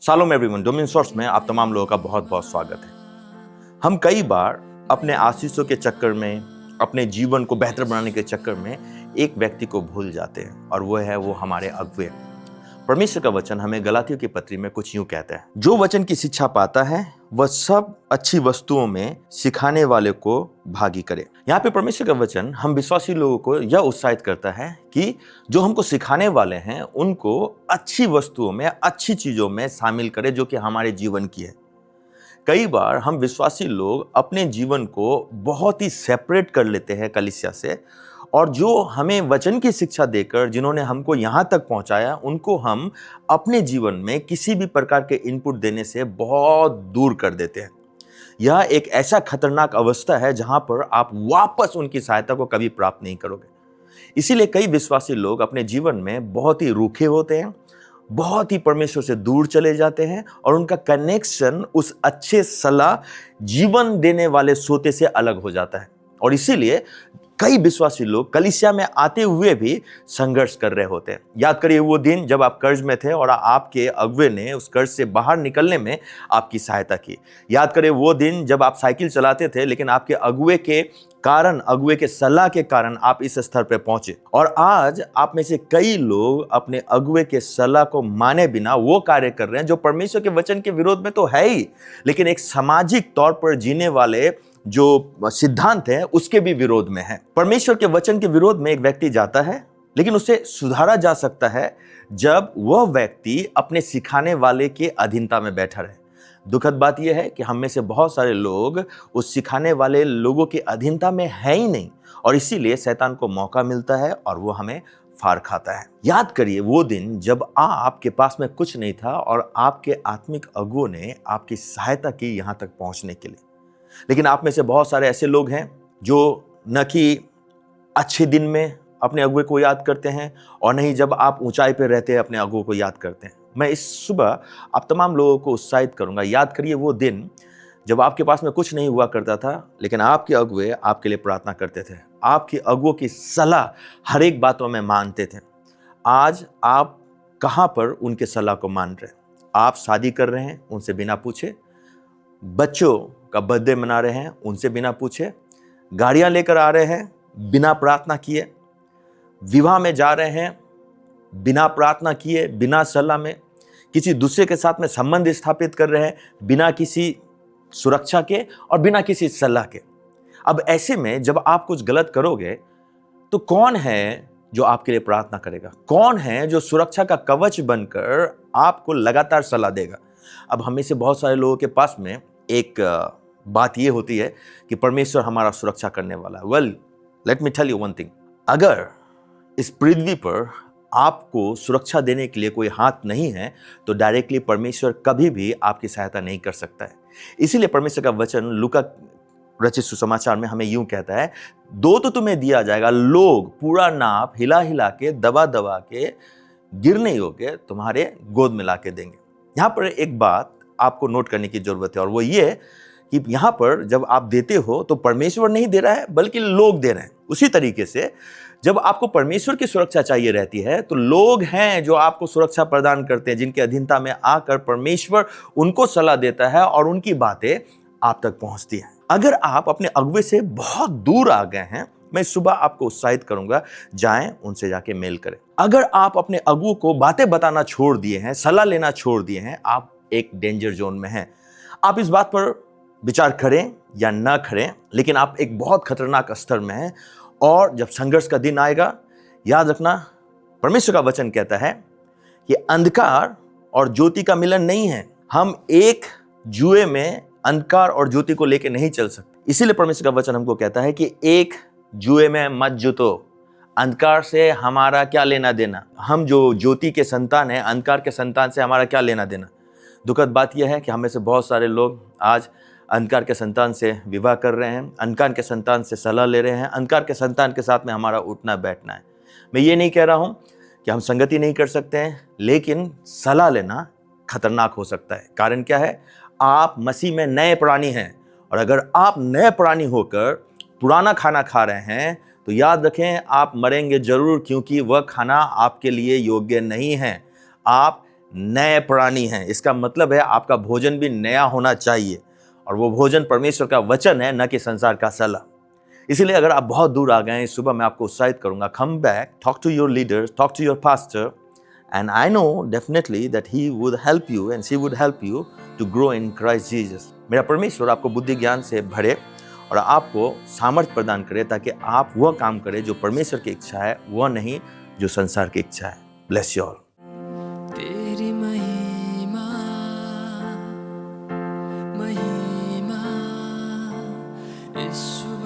Shalom everyone, domain source में आप तमाम लोगों का बहुत बहुत स्वागत है। हम कई बार अपने आशीषों के चक्कर में, अपने जीवन को बेहतर बनाने के चक्कर में एक व्यक्ति को भूल जाते हैं और वो हमारे अगुवे। परमेश्वर का वचन हमें गलातियों की पत्री में कुछ यूं कहता है, जो वचन की शिक्षा पाता है वह सब अच्छी वस्तुओं में सिखाने वाले को भागी करे। यहाँ पे परमेश्वर का वचन हम विश्वासी लोगों को यह उत्साहित करता है कि जो हमको सिखाने वाले हैं उनको अच्छी वस्तुओं में, अच्छी चीजों में शामिल करे जो कि हमारे जीवन की है। कई बार हम विश्वासी लोग अपने जीवन को बहुत ही सेपरेट कर लेते हैं कलीसिया से, और जो हमें वचन की शिक्षा देकर जिन्होंने हमको यहाँ तक पहुँचाया उनको हम अपने जीवन में किसी भी प्रकार के इनपुट देने से बहुत दूर कर देते हैं। यह एक ऐसा खतरनाक अवस्था है जहाँ पर आप वापस उनकी सहायता को कभी प्राप्त नहीं करोगे। इसीलिए कई विश्वासी लोग अपने जीवन में बहुत ही रूखे होते हैं, बहुत ही परमेश्वर से दूर चले जाते हैं और उनका कनेक्शन उस अच्छे सलाह जीवन देने वाले सोते से अलग हो जाता है। और इसीलिए कई विश्वासी लोग कलीसिया में आते हुए भी संघर्ष कर रहे होते हैं। याद करिए वो दिन जब आप कर्ज में थे और आपके अगुवे ने उस कर्ज से बाहर निकलने में आपकी सहायता की। याद करिए वो दिन जब आप साइकिल चलाते थे लेकिन आपके अगुवे के कारण, अगुवे के सलाह के कारण आप इस स्तर पर पहुंचे। और आज आप में से कई लोग अपने अगुवे के सलाह को माने बिना वो कार्य कर रहे हैं जो परमेश्वर के वचन के विरोध में तो है ही, लेकिन एक सामाजिक तौर पर जीने वाले जो सिद्धांत है उसके भी विरोध में है। परमेश्वर के वचन के विरोध में एक व्यक्ति जाता है, लेकिन उसे सुधारा जा सकता है जब वह व्यक्ति अपने सिखाने वाले के अधीनता में बैठा रहे। दुखद बात यह है कि हम में से बहुत सारे लोग उस सिखाने वाले लोगों की अधीनता में है ही नहीं, और इसीलिए शैतान को मौका मिलता है और वो हमें फाड़ खाता है। याद करिए वो दिन जब आपके पास में कुछ नहीं था और आपके आत्मिक अगुओं ने आपकी सहायता की यहाँ तक पहुँचने के लिए। लेकिन आप में से बहुत सारे ऐसे लोग हैं जो न कि अच्छे दिन में अपने अगुवे को याद करते हैं और नहीं जब आप ऊंचाई पर रहते हैं अपने अगुओं को याद करते हैं। मैं इस सुबह आप तमाम लोगों को उत्साहित करूंगा, याद करिए वो दिन जब आपके पास में कुछ नहीं हुआ करता था लेकिन आपके अगुवे आपके लिए प्रार्थना करते थे, आपके अगुओं की सलाह हर एक बातों में मानते थे। आज आप कहाँ पर उनके सलाह को मान रहे हैं? आप शादी कर रहे हैं उनसे बिना पूछे, बच्चों का बर्थडे मना रहे हैं उनसे बिना पूछे, गाड़ियां लेकर आ रहे हैं बिना प्रार्थना किए, विवाह में जा रहे हैं बिना प्रार्थना किए, बिना सलाह में, किसी दूसरे के साथ में संबंध स्थापित कर रहे हैं बिना किसी सुरक्षा के और बिना किसी सलाह के। अब ऐसे में जब आप कुछ गलत करोगे तो कौन है जो आपके लिए प्रार्थना करेगा? कौन है जो सुरक्षा का कवच बनकर आपको लगातार सलाह देगा? अब हमें से बहुत सारे लोगों के पास में एक बात ये होती है कि परमेश्वर हमारा सुरक्षा करने वाला है। Well, let me tell you one thing, अगर इस पृथ्वी पर आपको सुरक्षा देने के लिए कोई हाथ नहीं है तो डायरेक्टली परमेश्वर कभी भी आपकी सहायता नहीं कर सकता है। इसीलिए परमेश्वर का वचन लूका रचित सुसमाचार में हमें यूं कहता है, दो तो तुम्हें दिया जाएगा, लोग पूरा नाप हिला हिला के, दबा दबा के, गिरने योग्य तुम्हारे गोद में ला के देंगे। यहाँ पर एक बात आपको नोट करने की जरूरत है और वो ये कि यहाँ पर जब आप देते हो तो परमेश्वर नहीं दे रहा है बल्कि लोग दे रहे हैं। उसी तरीके से जब आपको परमेश्वर की सुरक्षा चाहिए रहती है तो लोग हैं जो आपको सुरक्षा प्रदान करते हैं, जिनके अधीनता में आकर परमेश्वर उनको सलाह देता है और उनकी बातें आप तक पहुंचती हैं। अगर आप अपने अगुवे से बहुत दूर आ गए हैं, मैं सुबह आपको उत्साहित करूंगा, जाएं उनसे जाके मेल करें। अगर आप अपने अगुओं को बातें बताना छोड़ दिए हैं, सलाह लेना छोड़ दिए हैं, आप एक डेंजर जोन में हैं। आप इस बात पर विचार करें या ना करें, लेकिन आप एक बहुत खतरनाक स्तर में हैं। और जब संघर्ष का दिन आएगा, याद रखना परमेश्वर का वचन कहता है कि अंधकार और ज्योति का मिलन नहीं है। हम एक जुए में अंधकार और ज्योति को लेकर नहीं चल सकते। इसीलिए परमेश्वर का वचन हमको कहता है कि एक जुए में मत जुतो। अंधकार से हमारा क्या लेना देना? हम जो ज्योति के संतान हैं, अंधकार के संतान से हमारा क्या लेना देना? दुखद बात यह है कि हमें से बहुत सारे लोग आज अंधकार के संतान से विवाह कर रहे हैं, अंधकार के संतान से सलाह ले रहे हैं, अंधकार के संतान के साथ में हमारा उठना बैठना है। मैं ये नहीं कह रहा हूँ कि हम संगति नहीं कर सकते हैं, लेकिन सलाह लेना खतरनाक हो सकता है। कारण क्या है? आप मसीह में नए प्राणी हैं, और अगर आप नए प्राणी होकर पुराना खाना खा रहे हैं तो याद रखें आप मरेंगे जरूर, क्योंकि वह खाना आपके लिए योग्य नहीं है। आप नए प्राणी हैं। इसका मतलब है आपका भोजन भी नया होना चाहिए, और वो भोजन परमेश्वर का वचन है, न कि संसार का सलाह। इसलिए अगर आप बहुत दूर आ गए हैं, सुबह मैं आपको उत्साहित करूंगा, come back, talk to your leader, talk to your pastor, and I know definitely that he would help you and she would help you to grow in Christ Jesus. मेरा परमेश्वर आपको बुद्धि ज्ञान से भरे और आपको सामर्थ्य प्रदान करे, ताकि आप वह काम करें जो परमेश्वर की इच्छा है, वह नहीं जो संसार की इच्छा है। Bless you all. तेरी महिमा महिमा यीशु